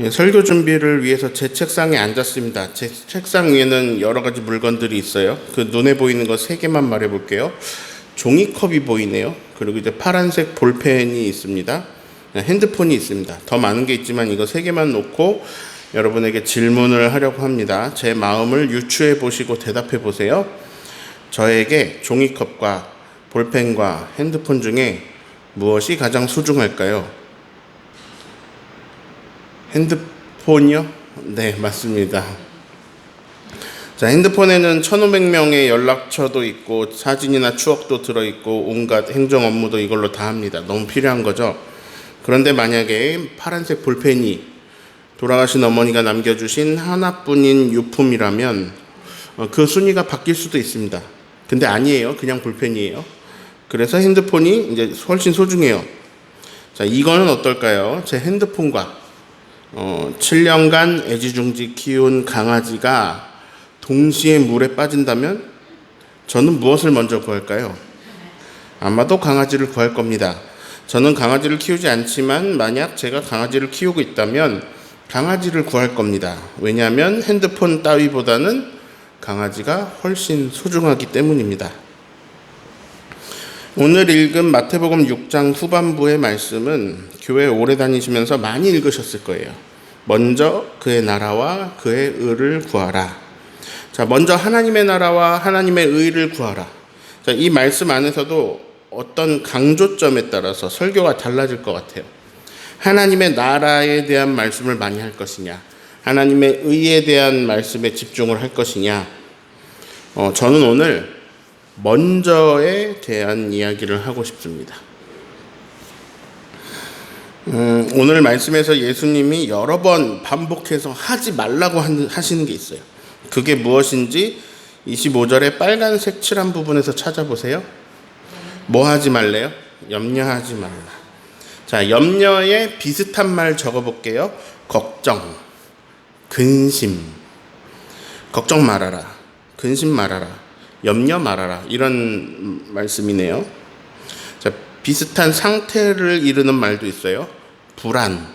예, 설교 준비를 위해서 제 책상에 앉았습니다. 제 책상 위에는 여러 가지 물건들이 있어요. 그 눈에 보이는 거 세 개만 말해 볼게요. 종이컵이 보이네요. 그리고 이제 파란색 볼펜이 있습니다. 핸드폰이 있습니다. 더 많은 게 있지만 이거 세 개만 놓고 여러분에게 질문을 하려고 합니다. 제 마음을 유추해 보시고 대답해 보세요. 저에게 종이컵과 볼펜과 핸드폰 중에 무엇이 가장 소중할까요? 핸드폰이요? 네, 맞습니다. 자, 핸드폰에는 1500명의 연락처도 있고 사진이나 추억도 들어있고 온갖 행정 업무도 이걸로 다 합니다. 너무 필요한 거죠. 그런데 만약에 파란색 볼펜이 돌아가신 어머니가 남겨주신 하나뿐인 유품이라면 그 순위가 바뀔 수도 있습니다. 근데 아니에요. 그냥 볼펜이에요. 그래서 핸드폰이 이제 훨씬 소중해요. 자, 이거는 어떨까요? 제 핸드폰과 7년간 애지중지 키운 강아지가 동시에 물에 빠진다면 저는 무엇을 먼저 구할까요? 아마도 강아지를 구할 겁니다. 저는 강아지를 키우지 않지만 만약 제가 강아지를 키우고 있다면 강아지를 구할 겁니다. 왜냐하면 핸드폰 따위보다는 강아지가 훨씬 소중하기 때문입니다. 오늘 읽은 마태복음 6장 후반부의 말씀은 교회 오래 다니시면서 많이 읽으셨을 거예요. 먼저 그의 나라와 그의 의를 구하라. 자, 먼저 하나님의 나라와 하나님의 의를 구하라. 자, 이 말씀 안에서도 어떤 강조점에 따라서 설교가 달라질 것 같아요. 하나님의 나라에 대한 말씀을 많이 할 것이냐, 하나님의 의에 대한 말씀에 집중을 할 것이냐. 저는 오늘 먼저에 대한 이야기를 하고 싶습니다. 오늘 말씀에서 예수님이 여러 번 반복해서 하지 말라고 하시는 게 있어요. 그게 무엇인지 25절에 빨간색 칠한 부분에서 찾아보세요. 뭐 하지 말래요? 염려하지 말라. 자, 염려에 비슷한 말 적어볼게요. 걱정, 근심. 걱정 말아라. 근심 말아라. 염려 말아라. 이런 말씀이네요. 자, 비슷한 상태를 이르는 말도 있어요. 불안.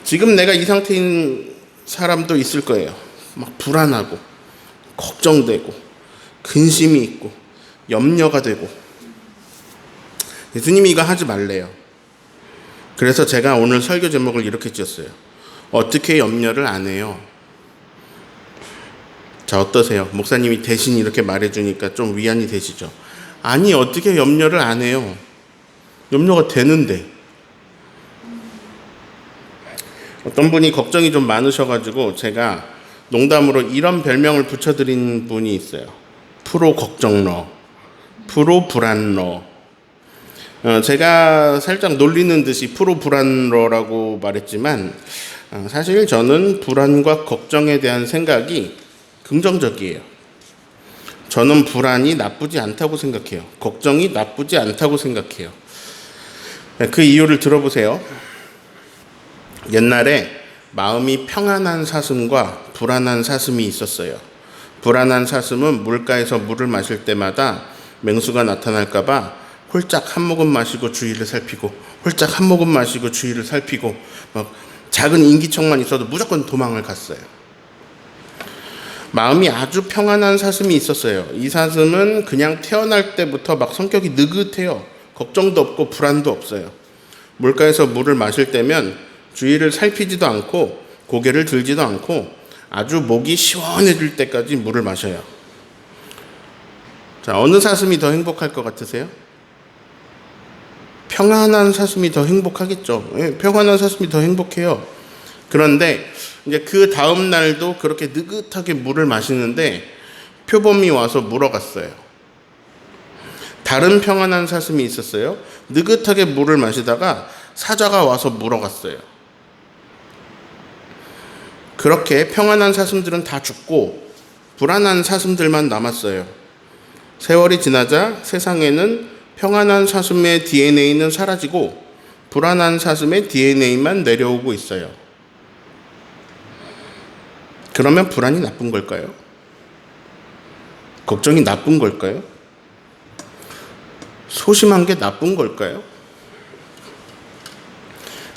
지금 내가 이 상태인 사람도 있을 거예요. 막 불안하고, 걱정되고, 근심이 있고, 염려가 되고. 예수님이 이거 하지 말래요. 그래서 제가 오늘 설교 제목을 이렇게 지었어요. 어떻게 염려를 안 해요? 자, 어떠세요? 목사님이 대신 이렇게 말해주니까 좀 위안이 되시죠? 아니, 어떻게 염려를 안 해요? 염려가 되는데. 어떤 분이 걱정이 좀 많으셔가지고 제가 농담으로 이런 별명을 붙여드린 분이 있어요. 프로 걱정러, 프로 불안러. 제가 살짝 놀리는 듯이 프로 불안러라고 말했지만 사실 저는 불안과 걱정에 대한 생각이 긍정적이에요. 저는 불안이 나쁘지 않다고 생각해요. 걱정이 나쁘지 않다고 생각해요. 그 이유를 들어보세요. 옛날에 마음이 평안한 사슴과 불안한 사슴이 있었어요. 불안한 사슴은 물가에서 물을 마실 때마다 맹수가 나타날까봐 홀짝 한 모금 마시고 주위를 살피고 홀짝 한 모금 마시고 주위를 살피고 막 작은 인기척만 있어도 무조건 도망을 갔어요. 마음이 아주 평안한 사슴이 있었어요. 이 사슴은 그냥 태어날 때부터 막 성격이 느긋해요. 걱정도 없고 불안도 없어요. 물가에서 물을 마실 때면 주위를 살피지도 않고 고개를 들지도 않고 아주 목이 시원해질 때까지 물을 마셔요. 자, 어느 사슴이 더 행복할 것 같으세요? 평안한 사슴이 더 행복하겠죠. 평안한 사슴이 더 행복해요. 그런데 이제 그 다음 날도 그렇게 느긋하게 물을 마시는데 표범이 와서 물어갔어요. 다른 평안한 사슴이 있었어요. 느긋하게 물을 마시다가 사자가 와서 물어갔어요. 그렇게 평안한 사슴들은 다 죽고 불안한 사슴들만 남았어요. 세월이 지나자 세상에는 평안한 사슴의 DNA는 사라지고 불안한 사슴의 DNA만 내려오고 있어요. 그러면 불안이 나쁜 걸까요? 걱정이 나쁜 걸까요? 소심한 게 나쁜 걸까요?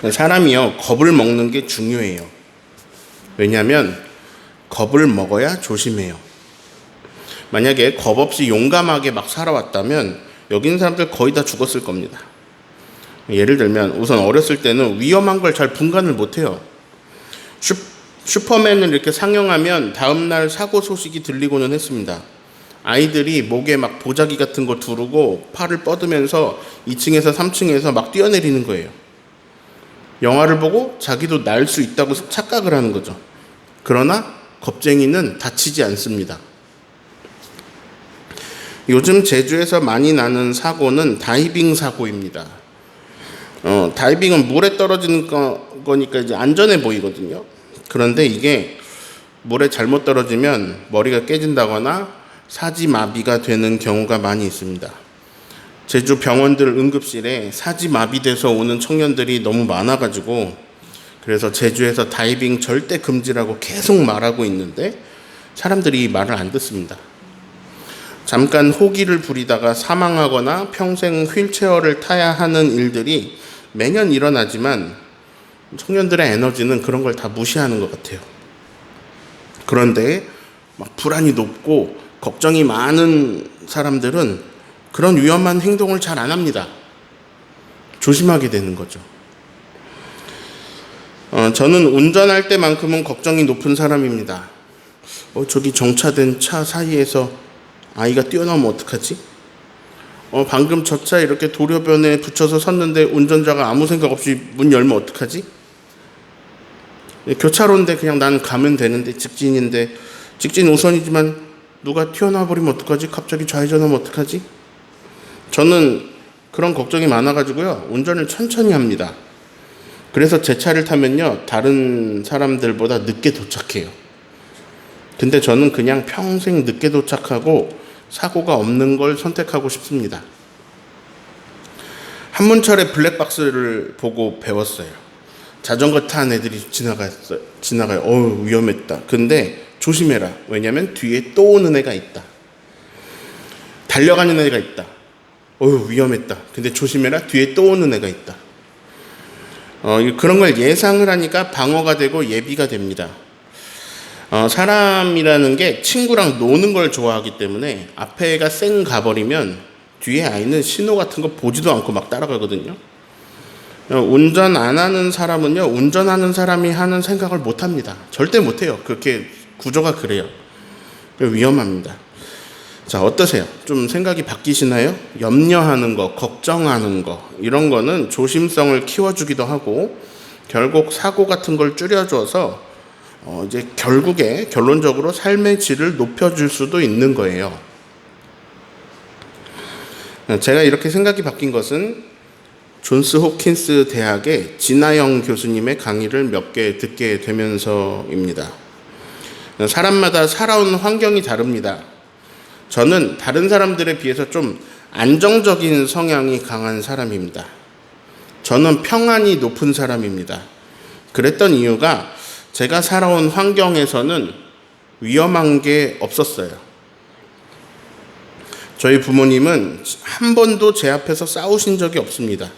사람이요, 겁을 먹는 게 중요해요. 왜냐하면 겁을 먹어야 조심해요. 만약에 겁 없이 용감하게 막 살아왔다면 여기 있는 사람들 거의 다 죽었을 겁니다. 예를 들면 우선 어렸을 때는 위험한 걸 잘 분간을 못해요. 슈퍼맨을 이렇게 상영하면 다음날 사고 소식이 들리고는 했습니다. 아이들이 목에 막 보자기 같은 거 두르고 팔을 뻗으면서 2층에서 3층에서 막 뛰어내리는 거예요. 영화를 보고 자기도 날 수 있다고 착각을 하는 거죠. 그러나 겁쟁이는 다치지 않습니다. 요즘 제주에서 많이 나는 사고는 다이빙 사고입니다. 다이빙은 물에 떨어지는 거니까 이제 안전해 보이거든요. 그런데 이게 물에 잘못 떨어지면 머리가 깨진다거나 사지마비가 되는 경우가 많이 있습니다. 제주 병원들 응급실에 사지마비돼서 오는 청년들이 너무 많아가지고 그래서 제주에서 다이빙 절대 금지라고 계속 말하고 있는데 사람들이 말을 안 듣습니다. 잠깐 호기를 부리다가 사망하거나 평생 휠체어를 타야 하는 일들이 매년 일어나지만 청년들의 에너지는 그런 걸 다 무시하는 것 같아요. 그런데 막 불안이 높고 걱정이 많은 사람들은 그런 위험한 행동을 잘 안 합니다. 조심하게 되는 거죠. 저는 운전할 때만큼은 걱정이 높은 사람입니다. 저기 정차된 차 사이에서 아이가 뛰어나오면 어떡하지? 방금 저 차 이렇게 도로변에 붙여서 섰는데 운전자가 아무 생각 없이 문 열면 어떡하지? 교차로인데 그냥 나는 가면 되는데 직진인데 직진 우선이지만 누가 튀어나와 버리면 어떡하지? 갑자기 좌회전하면 어떡하지? 저는 그런 걱정이 많아가지고요. 운전을 천천히 합니다. 그래서 제 차를 타면요. 다른 사람들보다 늦게 도착해요. 근데 저는 그냥 평생 늦게 도착하고 사고가 없는 걸 선택하고 싶습니다. 한문철의 블랙박스를 보고 배웠어요. 자전거 탄 애들이 지나가요. 위험했다. 근데 조심해라. 왜냐면 뒤에 또 오는 애가 있다. 달려가는 애가 있다. 위험했다. 근데 조심해라. 뒤에 또 오는 애가 있다. 그런 걸 예상을 하니까 방어가 되고 예비가 됩니다. 사람이라는 게 친구랑 노는 걸 좋아하기 때문에 앞에 애가 쌩 가버리면 뒤에 아이는 신호 같은 거 보지도 않고 막 따라가거든요. 운전 안 하는 사람은요, 운전하는 사람이 하는 생각을 못 합니다. 절대 못 해요. 그렇게 구조가 그래요. 위험합니다. 자, 어떠세요? 좀 생각이 바뀌시나요? 염려하는 거, 걱정하는 거, 이런 거는 조심성을 키워주기도 하고, 결국 사고 같은 걸 줄여줘서, 이제 결국에 결론적으로 삶의 질을 높여줄 수도 있는 거예요. 제가 이렇게 생각이 바뀐 것은 존스 홉킨스 대학의 진아영 교수님의 강의를 몇 개 듣게 되면서입니다. 사람마다 살아온 환경이 다릅니다. 저는 다른 사람들에 비해서 좀 안정적인 성향이 강한 사람입니다. 저는 평안이 높은 사람입니다. 그랬던 이유가 제가 살아온 환경에서는 위험한 게 없었어요. 저희 부모님은 한 번도 제 앞에서 싸우신 적이 없습니다.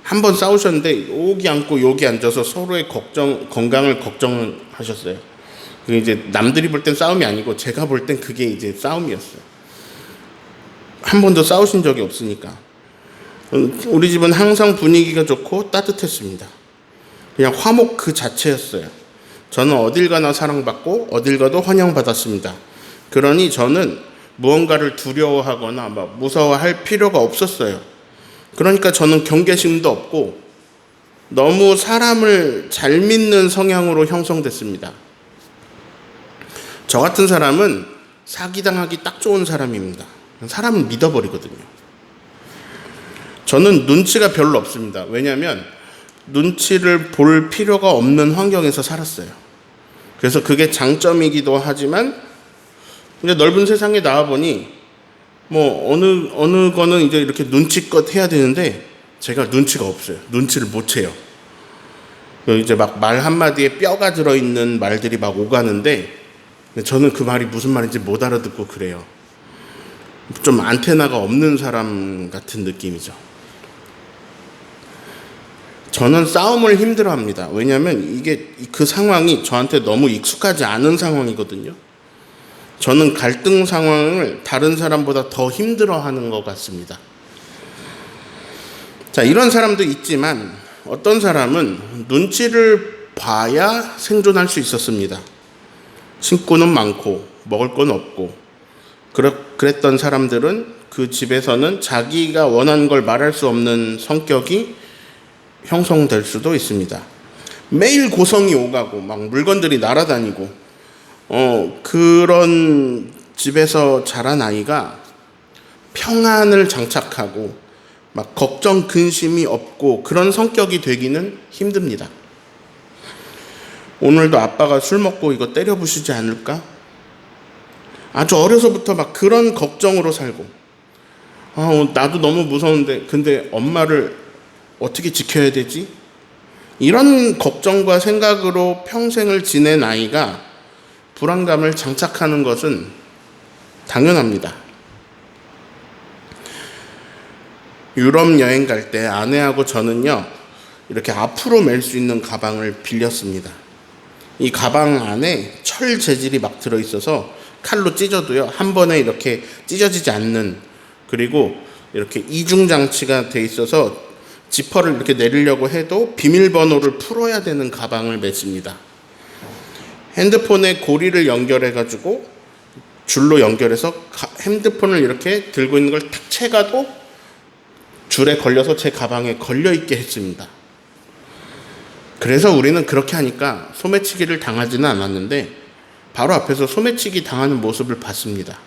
한 번 싸우셨는데 여기 앉고 여기 앉아서 서로의 건강을 걱정하셨어요. 그게 이제 남들이 볼 땐 싸움이 아니고 제가 볼 땐 그게 이제 싸움이었어요. 한 번도 싸우신 적이 없으니까. 우리 집은 항상 분위기가 좋고 따뜻했습니다. 그냥 화목 그 자체였어요. 저는 어딜 가나 사랑받고 어딜 가도 환영받았습니다. 그러니 저는 무언가를 두려워하거나 막 무서워할 필요가 없었어요. 그러니까 저는 경계심도 없고 너무 사람을 잘 믿는 성향으로 형성됐습니다. 저 같은 사람은 사기당하기 딱 좋은 사람입니다. 사람을 믿어버리거든요. 저는 눈치가 별로 없습니다. 왜냐하면 눈치를 볼 필요가 없는 환경에서 살았어요. 그래서 그게 장점이기도 하지만 이제 넓은 세상에 나와보니 뭐 어느 거는 이제 이렇게 눈치껏 해야 되는데 제가 눈치가 없어요. 눈치를 못 채요. 이제 막 말 한마디에 뼈가 들어있는 말들이 막 오가는데 저는 그 말이 무슨 말인지 못 알아듣고 그래요. 좀 안테나가 없는 사람 같은 느낌이죠. 저는 싸움을 힘들어합니다. 왜냐하면 이게 그 상황이 저한테 너무 익숙하지 않은 상황이거든요. 저는 갈등 상황을 다른 사람보다 더 힘들어하는 것 같습니다. 자, 이런 사람도 있지만 어떤 사람은 눈치를 봐야 생존할 수 있었습니다. 식구는 많고 먹을 건 없고 그랬던 사람들은 그 집에서는 자기가 원하는 걸 말할 수 없는 성격이 형성될 수도 있습니다. 매일 고성이 오가고 막 물건들이 날아다니고 그런 집에서 자란 아이가 평안을 장착하고 막 걱정 근심이 없고 그런 성격이 되기는 힘듭니다. 오늘도 아빠가 술 먹고 이거 때려 부수지 않을까? 아주 어려서부터 막 그런 걱정으로 살고 나도 너무 무서운데 근데 엄마를 어떻게 지켜야 되지? 이런 걱정과 생각으로 평생을 지낸 아이가 불안감을 장착하는 것은 당연합니다. 유럽 여행 갈 때 아내하고 저는요, 이렇게 앞으로 멜 수 있는 가방을 빌렸습니다. 이 가방 안에 철 재질이 막 들어있어서 칼로 찢어도요, 한 번에 이렇게 찢어지지 않는, 그리고 이렇게 이중 장치가 돼 있어서 지퍼를 이렇게 내리려고 해도 비밀번호를 풀어야 되는 가방을 맸습니다. 핸드폰에 고리를 연결해가지고 줄로 연결해서 핸드폰을 이렇게 들고 있는 걸 탁 채가도 줄에 걸려서 제 가방에 걸려있게 했습니다. 그래서 우리는 그렇게 하니까 소매치기를 당하지는 않았는데 바로 앞에서 소매치기 당하는 모습을 봤습니다.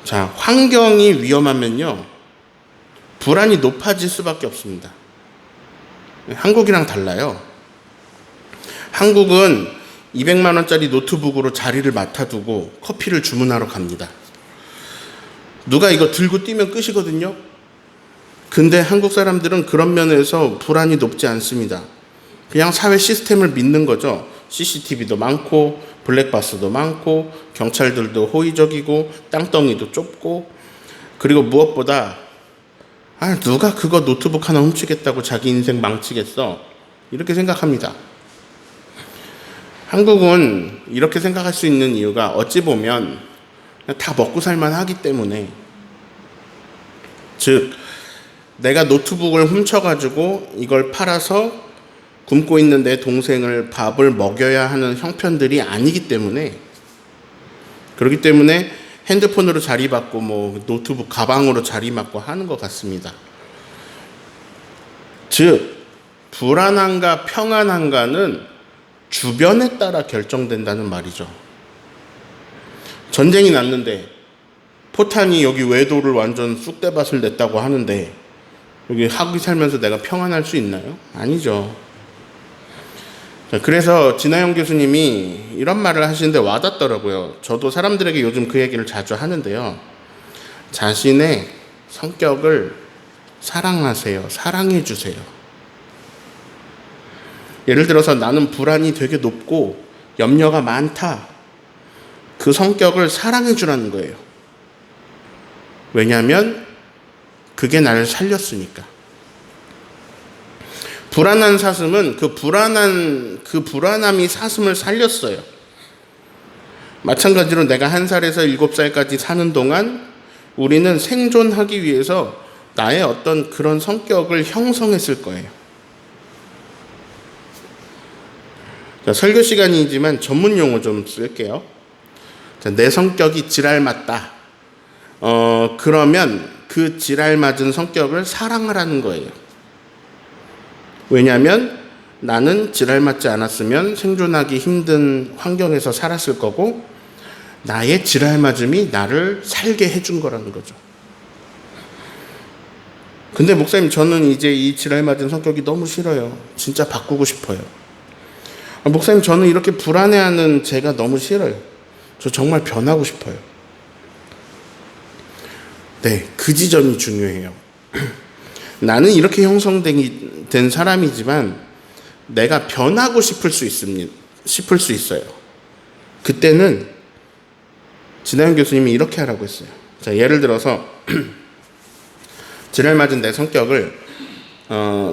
자, 환경이 위험하면요, 불안이 높아질 수밖에 없습니다. 한국이랑 달라요. 한국은 200만 원짜리 노트북으로 자리를 맡아두고 커피를 주문하러 갑니다. 누가 이거 들고 뛰면 끝이거든요. 근데 한국 사람들은 그런 면에서 불안이 높지 않습니다. 그냥 사회 시스템을 믿는 거죠. CCTV도 많고 블랙박스도 많고 경찰들도 호의적이고 땅덩이도 좁고, 그리고 무엇보다 누가 그거 노트북 하나 훔치겠다고 자기 인생 망치겠어, 이렇게 생각합니다. 한국은 이렇게 생각할 수 있는 이유가 어찌 보면 다 먹고 살만 하기 때문에, 즉 내가 노트북을 훔쳐가지고 이걸 팔아서 굶고 있는 내 동생을 밥을 먹여야 하는 형편들이 아니기 때문에, 그렇기 때문에 핸드폰으로 자리받고 뭐 노트북 가방으로 자리받고 하는 것 같습니다. 즉 불안한가 평안한가는 주변에 따라 결정된다는 말이죠. 전쟁이 났는데 포탄이 여기 외도를 완전 쑥대밭을 냈다고 하는데 여기 하기 살면서 내가 평안할 수 있나요? 아니죠. 그래서 진하영 교수님이 이런 말을 하시는데 와닿더라고요. 저도 사람들에게 요즘 그 얘기를 자주 하는데요. 자신의 성격을 사랑하세요. 사랑해 주세요. 예를 들어서 나는 불안이 되게 높고 염려가 많다. 그 성격을 사랑해 주라는 거예요. 왜냐하면 그게 나를 살렸으니까. 불안한 사슴은 그 불안함이 사슴을 살렸어요. 마찬가지로 내가 1살에서 7살까지 사는 동안 우리는 생존하기 위해서 나의 어떤 그런 성격을 형성했을 거예요. 자, 설교 시간이지만 전문 용어 좀 쓸게요. 자, 내 성격이 지랄 맞다. 그러면 그 지랄 맞은 성격을 사랑하라는 거예요. 왜냐하면 나는 지랄 맞지 않았으면 생존하기 힘든 환경에서 살았을 거고, 나의 지랄 맞음이 나를 살게 해준 거라는 거죠. 근데 목사님, 저는 이제 이 지랄 맞은 성격이 너무 싫어요. 진짜 바꾸고 싶어요. 목사님, 저는 이렇게 불안해하는 제가 너무 싫어요. 저 정말 변하고 싶어요. 네, 그 지점이 중요해요. 나는 이렇게 형성된 사람이지만 내가 변하고 싶을 수 있어요. 그때는 진하영 교수님이 이렇게 하라고 했어요. 자, 예를 들어서 지랄 맞은 내 성격을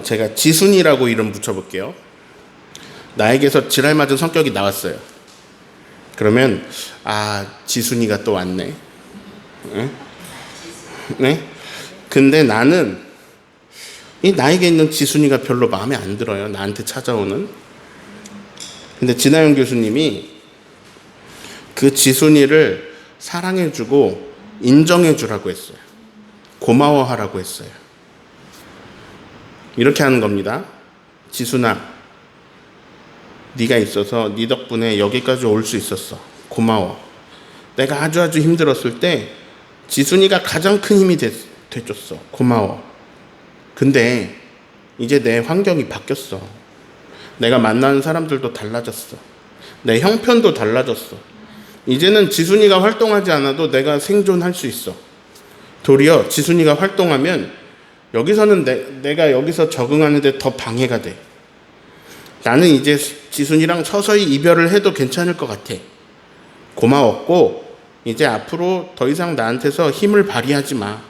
제가 지순이라고 이름 붙여볼게요. 나에게서 지랄 맞은 성격이 나왔어요. 그러면 지순이가 또 왔네. 응? 네? 근데 나는 이 나에게 있는 지순이가 별로 마음에 안 들어요. 나한테 찾아오는. 근데 진아영 교수님이 그 지순이를 사랑해주고 인정해주라고 했어요. 고마워하라고 했어요. 이렇게 하는 겁니다. 지순아, 네가 있어서 네 덕분에 여기까지 올 수 있었어. 고마워. 내가 아주 힘들었을 때 지순이가 가장 큰 힘이 돼줬어. 고마워. 근데 이제 내 환경이 바뀌었어. 내가 만나는 사람들도 달라졌어. 내 형편도 달라졌어. 이제는 지순이가 활동하지 않아도 내가 생존할 수 있어. 도리어 지순이가 활동하면 여기서는 내가 여기서 적응하는데 더 방해가 돼. 나는 이제 지순이랑 서서히 이별을 해도 괜찮을 것 같아. 고마웠고 이제 앞으로 더 이상 나한테서 힘을 발휘하지 마.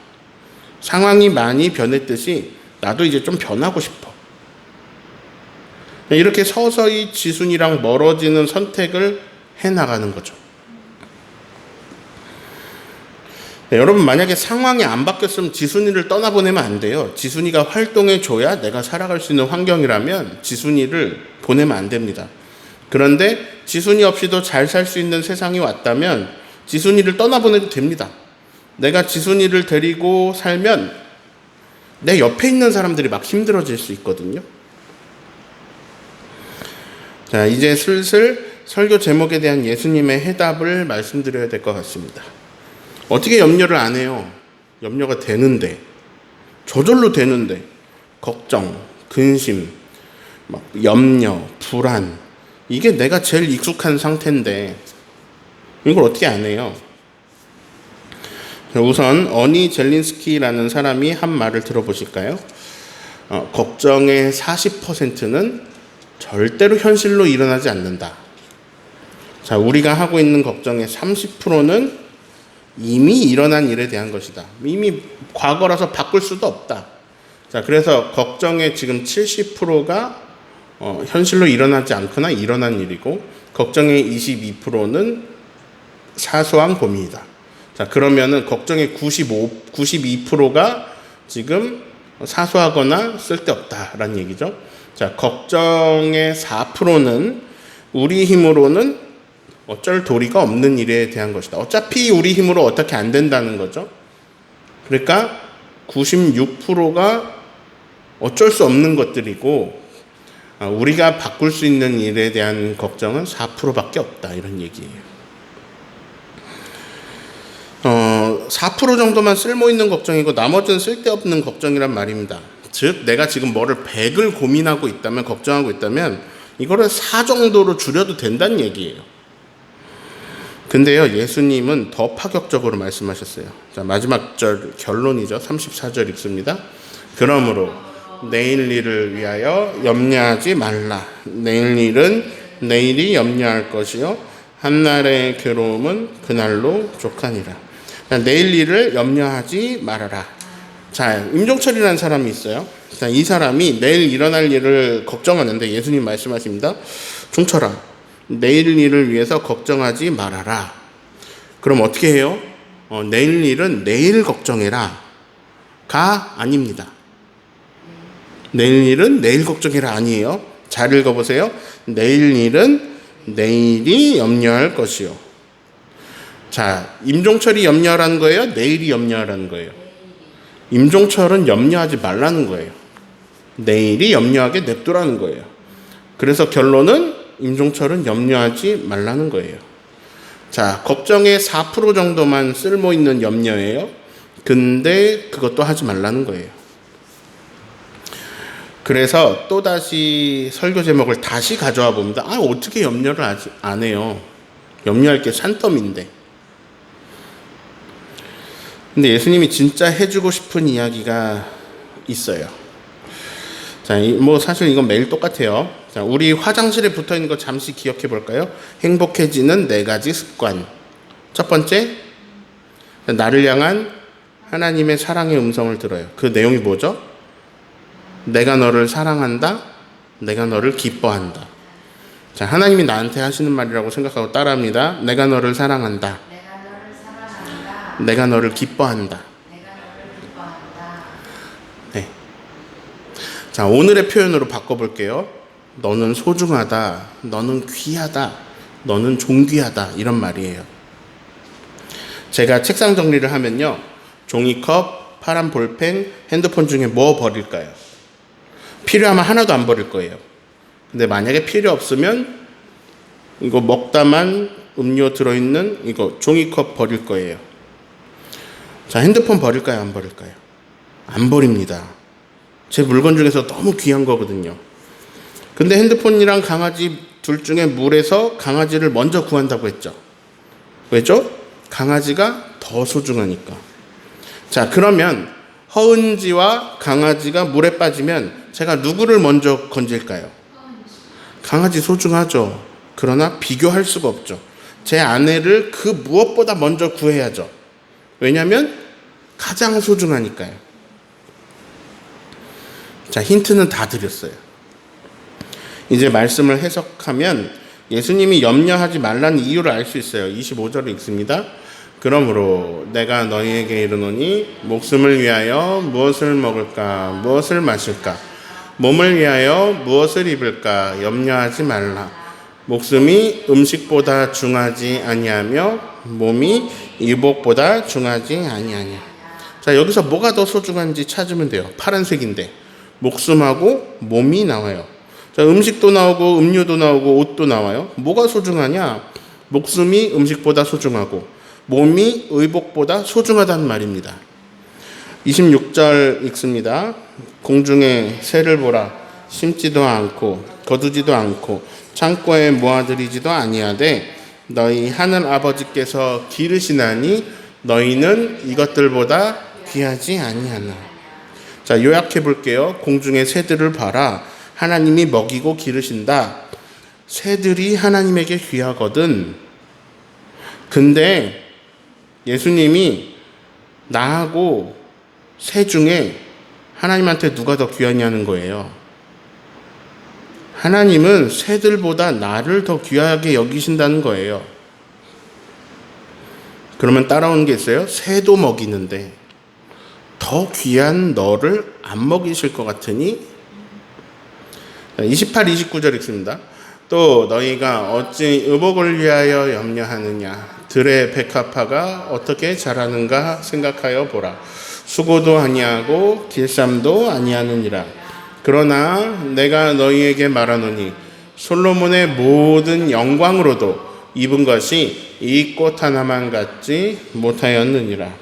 상황이 많이 변했듯이 나도 이제 좀 변하고 싶어. 이렇게 서서히 지순이랑 멀어지는 선택을 해나가는 거죠. 여러분, 만약에 상황이 안 바뀌었으면 지순이를 떠나보내면 안 돼요. 지순이가 활동해줘야 내가 살아갈 수 있는 환경이라면 지순이를 보내면 안 됩니다. 그런데 지순이 없이도 잘 살 수 있는 세상이 왔다면 지순이를 떠나보내도 됩니다. 내가 지순이를 데리고 살면 내 옆에 있는 사람들이 막 힘들어질 수 있거든요. 자, 이제 슬슬 설교 제목에 대한 예수님의 해답을 말씀드려야 될 것 같습니다. 어떻게 염려를 안 해요? 염려가 되는데, 저절로 되는데, 걱정, 근심, 염려, 불안, 이게 내가 제일 익숙한 상태인데 이걸 어떻게 안 해요? 우선 어니 젤린스키라는 사람이 한 말을 들어보실까요? 걱정의 40%는 절대로 현실로 일어나지 않는다. 자, 우리가 하고 있는 걱정의 30%는 이미 일어난 일에 대한 것이다. 이미 과거라서 바꿀 수도 없다. 자, 그래서 걱정의 지금 70%가 현실로 일어나지 않거나 일어난 일이고, 걱정의 22%는 사소한 고민이다. 자, 그러면은 걱정의 92%가 지금 사소하거나 쓸데없다라는 얘기죠. 자, 걱정의 4%는 우리 힘으로는 어쩔 도리가 없는 일에 대한 것이다. 어차피 우리 힘으로 어떻게 안 된다는 거죠. 그러니까 96%가 어쩔 수 없는 것들이고, 우리가 바꿀 수 있는 일에 대한 걱정은 4%밖에 없다, 이런 얘기예요. 4% 정도만 쓸모있는 걱정이고 나머지는 쓸데없는 걱정이란 말입니다. 즉, 내가 지금 뭐를 100을 고민하고 있다면, 걱정하고 있다면 이거를 4 정도로 줄여도 된다는 얘기예요. 근데요, 예수님은 더 파격적으로 말씀하셨어요. 자, 마지막 절 결론이죠. 34절 읽습니다. 그러므로 내일 일을 위하여 염려하지 말라. 내일 일은 내일이 염려할 것이요 한날의 괴로움은 그날로 족하니라. 내일 일을 염려하지 말아라. 자, 임종철이라는 사람이 있어요. 자, 이 사람이 내일 일어날 일을 걱정하는데 예수님 말씀하십니다. 종철아, 내일 일을 위해서 걱정하지 말아라. 그럼 어떻게 해요? 내일 일은 내일 걱정해라 가 아닙니다. 내일 일은 내일 걱정해라 아니에요. 잘 읽어보세요. 내일 일은 내일이 염려할 것이요. 자, 임종철이 염려하라는 거예요? 내일이 염려하라는 거예요? 임종철은 염려하지 말라는 거예요. 내일이 염려하게 냅두라는 거예요. 그래서 결론은 임종철은 염려하지 말라는 거예요. 자, 걱정의 4% 정도만 쓸모있는 염려예요. 근데 그것도 하지 말라는 거예요. 그래서 또다시 설교 제목을 다시 가져와 봅니다. 어떻게 염려를 안 해요? 염려할 게 산더미인데. 근데 예수님이 진짜 해주고 싶은 이야기가 있어요. 자, 사실 이건 매일 똑같아요. 자, 우리 화장실에 붙어 있는 거 잠시 기억해 볼까요? 행복해지는 4가지 습관. 첫 번째, 나를 향한 하나님의 사랑의 음성을 들어요. 그 내용이 뭐죠? 내가 너를 사랑한다. 내가 너를 기뻐한다. 자, 하나님이 나한테 하시는 말이라고 생각하고 따라합니다. 내가 너를 사랑한다. 내가 너를 사랑한다. 내가 너를 기뻐한다. 내가 너를 기뻐한다. 네. 자, 오늘의 표현으로 바꿔볼게요. 너는 소중하다. 너는 귀하다. 너는 존귀하다. 이런 말이에요. 제가 책상 정리를 하면요. 종이컵, 파란 볼펜, 핸드폰 중에 뭐 버릴까요? 필요하면 하나도 안 버릴 거예요. 근데 만약에 필요 없으면 이거 먹다만 음료 들어있는 이거 종이컵 버릴 거예요. 자, 핸드폰 버릴까요? 안 버릴까요? 안 버립니다. 제 물건 중에서 너무 귀한 거거든요. 근데 핸드폰이랑 강아지 둘 중에 물에서 강아지를 먼저 구한다고 했죠. 왜죠? 강아지가 더 소중하니까. 자, 그러면 허은지와 강아지가 물에 빠지면 제가 누구를 먼저 건질까요? 강아지 소중하죠. 그러나 비교할 수가 없죠. 제 아내를 그 무엇보다 먼저 구해야죠. 왜냐하면 가장 소중하니까요. 자, 힌트는 다 드렸어요. 이제 말씀을 해석하면 예수님이 염려하지 말라는 이유를 알 수 있어요. 25절을 읽습니다. 그러므로 내가 너희에게 이르노니 목숨을 위하여 무엇을 먹을까 무엇을 마실까 몸을 위하여 무엇을 입을까 염려하지 말라. 목숨이 음식보다 중하지 아니하며 몸이 의복보다 중하지 아니하냐. 자, 여기서 뭐가 더 소중한지 찾으면 돼요. 파란색인데 목숨하고 몸이 나와요. 자, 음식도 나오고 음료도 나오고 옷도 나와요. 뭐가 소중하냐? 목숨이 음식보다 소중하고 몸이 의복보다 소중하다는 말입니다. 26절 읽습니다. 공중에 새를 보라. 심지도 않고 거두지도 않고 창고에 모아들이지도 아니하되 너희 하늘 아버지께서 기르시나니 너희는 이것들보다 귀하지 아니하나. 자, 요약해 볼게요. 공중에 새들을 봐라. 하나님이 먹이고 기르신다. 새들이 하나님에게 귀하거든. 근데 예수님이 나하고 새 중에 하나님한테 누가 더 귀하냐는 거예요. 하나님은 새들보다 나를 더 귀하게 여기신다는 거예요. 그러면 따라오는 게 있어요. 새도 먹이는데 더 귀한 너를 안 먹이실 것 같으니 28, 29절 읽습니다. 또 너희가 어찌 의복을 위하여 염려하느냐. 들의 백합화가 어떻게 자라는가 생각하여 보라. 수고도 아니하고 길쌈도 아니하느니라. 그러나 내가 너희에게 말하노니 솔로몬의 모든 영광으로도 입은 것이 이 꽃 하나만 갖지 못하였느니라.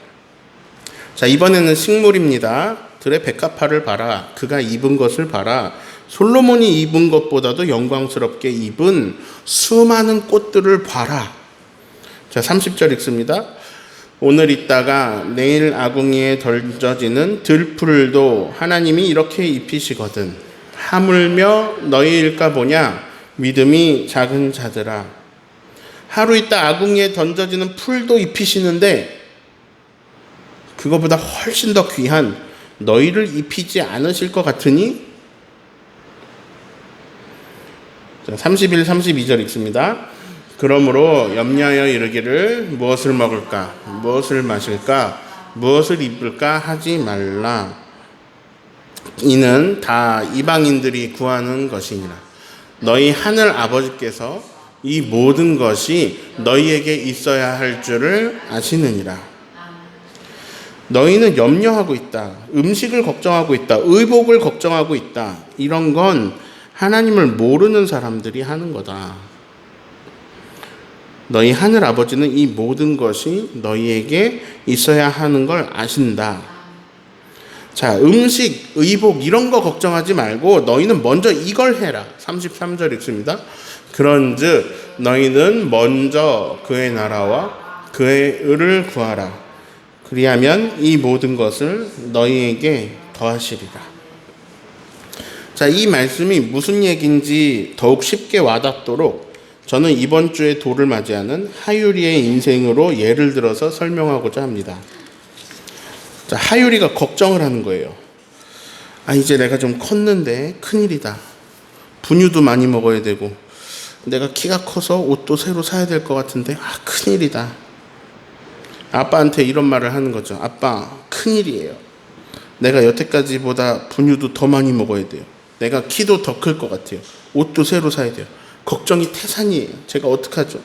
자, 이번에는 식물입니다. 들의 백합화를 봐라. 그가 입은 것을 봐라. 솔로몬이 입은 것보다도 영광스럽게 입은 수많은 꽃들을 봐라. 자, 30절 읽습니다. 오늘 있다가 내일 아궁이에 던져지는 들풀도 하나님이 이렇게 입히시거든. 하물며 너희일까 보냐. 믿음이 작은 자들아. 하루 있다 아궁이에 던져지는 풀도 입히시는데 그거보다 훨씬 더 귀한 너희를 입히지 않으실 것 같으니. 자, 31, 32절 읽습니다. 그러므로 염려하여 이르기를 무엇을 먹을까 무엇을 마실까 무엇을 입을까 하지 말라. 이는 다 이방인들이 구하는 것이니라. 너희 하늘 아버지께서 이 모든 것이 너희에게 있어야 할 줄을 아시느니라. 너희는 염려하고 있다. 음식을 걱정하고 있다. 의복을 걱정하고 있다. 이런 건 하나님을 모르는 사람들이 하는 거다. 너희 하늘 아버지는 이 모든 것이 너희에게 있어야 하는 걸 아신다. 자, 음식, 의복 이런 거 걱정하지 말고 너희는 먼저 이걸 해라. 33절 읽습니다. 그런즉 너희는 먼저 그의 나라와 그의 의를 구하라. 그리하면 이 모든 것을 너희에게 더하시리라. 자, 이 말씀이 무슨 얘기인지 더욱 쉽게 와닿도록 저는 이번 주에 돌을 맞이하는 하유리의 인생으로 예를 들어서 설명하고자 합니다. 자, 하유리가 걱정을 하는 거예요. 이제 내가 좀 컸는데 큰일이다. 분유도 많이 먹어야 되고, 내가 키가 커서 옷도 새로 사야 될 것 같은데, 큰일이다. 아빠한테 이런 말을 하는 거죠. 아빠, 큰일이에요. 내가 여태까지보다 분유도 더 많이 먹어야 돼요. 내가 키도 더 클 것 같아요. 옷도 새로 사야 돼요. 걱정이 태산이에요. 제가 어떡하죠?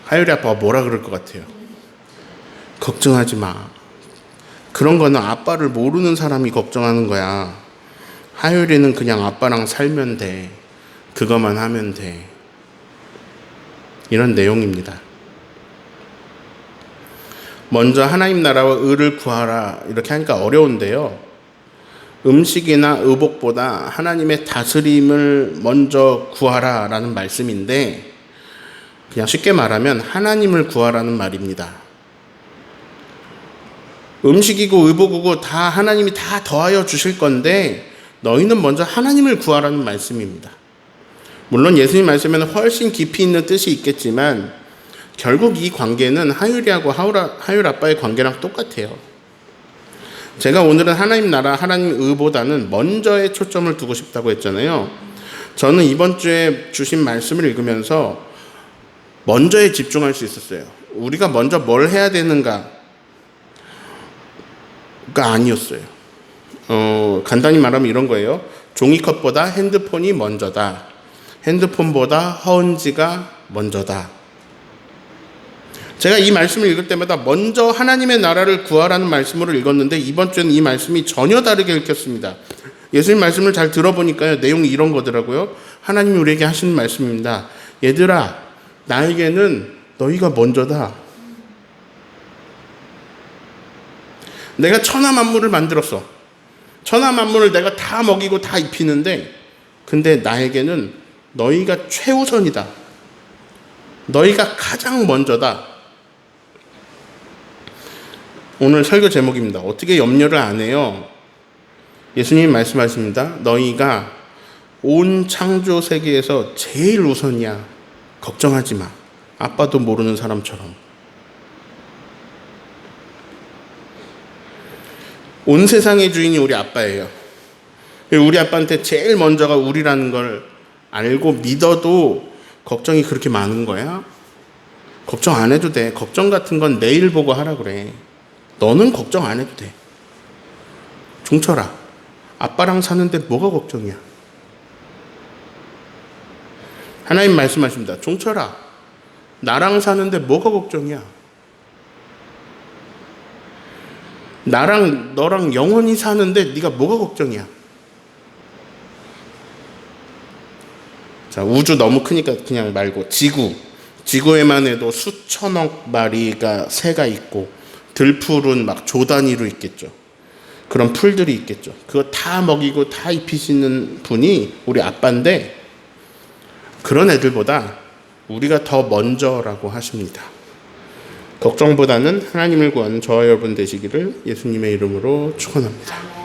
하율이 아빠가 뭐라 그럴 것 같아요? 걱정하지 마. 그런 거는 아빠를 모르는 사람이 걱정하는 거야. 하율이는 그냥 아빠랑 살면 돼. 그거만 하면 돼. 이런 내용입니다. 먼저 하나님 나라와 의를 구하라 이렇게 하니까 어려운데요. 음식이나 의복보다 하나님의 다스림을 먼저 구하라 라는 말씀인데, 그냥 쉽게 말하면 하나님을 구하라는 말입니다. 음식이고 의복이고 다 하나님이 다 더하여 주실 건데, 너희는 먼저 하나님을 구하라는 말씀입니다. 물론 예수님 말씀에는 훨씬 깊이 있는 뜻이 있겠지만 결국 이 관계는 하율이하고 하율 아빠의 관계랑 똑같아요. 제가 오늘은 하나님 나라, 하나님 의보다는 먼저에 초점을 두고 싶다고 했잖아요. 저는 이번 주에 주신 말씀을 읽으면서 먼저에 집중할 수 있었어요. 우리가 먼저 뭘 해야 되는가가 아니었어요. 간단히 말하면 이런 거예요. 종이컵보다 핸드폰이 먼저다. 핸드폰보다 허은지가 먼저다. 제가 이 말씀을 읽을 때마다 먼저 하나님의 나라를 구하라는 말씀으로 읽었는데, 이번 주에는 이 말씀이 전혀 다르게 읽혔습니다. 예수님 말씀을 잘 들어보니까요, 내용이 이런 거더라고요. 하나님이 우리에게 하시는 말씀입니다. 얘들아, 나에게는 너희가 먼저다. 내가 천하 만물을 만들었어. 천하 만물을 내가 다 먹이고 다 입히는데, 근데 나에게는 너희가 최우선이다. 너희가 가장 먼저다. 오늘 설교 제목입니다. 어떻게 염려를 안 해요? 예수님이 말씀하십니다. 너희가 온 창조 세계에서 제일 우선이야. 걱정하지 마. 아빠도 모르는 사람처럼. 온 세상의 주인이 우리 아빠예요. 우리 아빠한테 제일 먼저가 우리라는 걸 알고 믿어도 걱정이 그렇게 많은 거야? 걱정 안 해도 돼. 걱정 같은 건 내일 보고 하라 그래. 너는 걱정 안 해도 돼. 종철아, 아빠랑 사는데 뭐가 걱정이야? 하나님 말씀하십니다. 종철아, 나랑 사는데 뭐가 걱정이야? 나랑 너랑 영원히 사는데 네가 뭐가 걱정이야? 자, 우주 너무 크니까 그냥 말고 지구에만 해도 수천억 마리가 새가 있고 들풀은 막 조 단위로 있겠죠. 그런 풀들이 있겠죠. 그거 다 먹이고 다 입히시는 분이 우리 아빠인데, 그런 애들보다 우리가 더 먼저라고 하십니다. 걱정보다는 하나님을 구하는 저와 여러분 되시기를 예수님의 이름으로 축원합니다.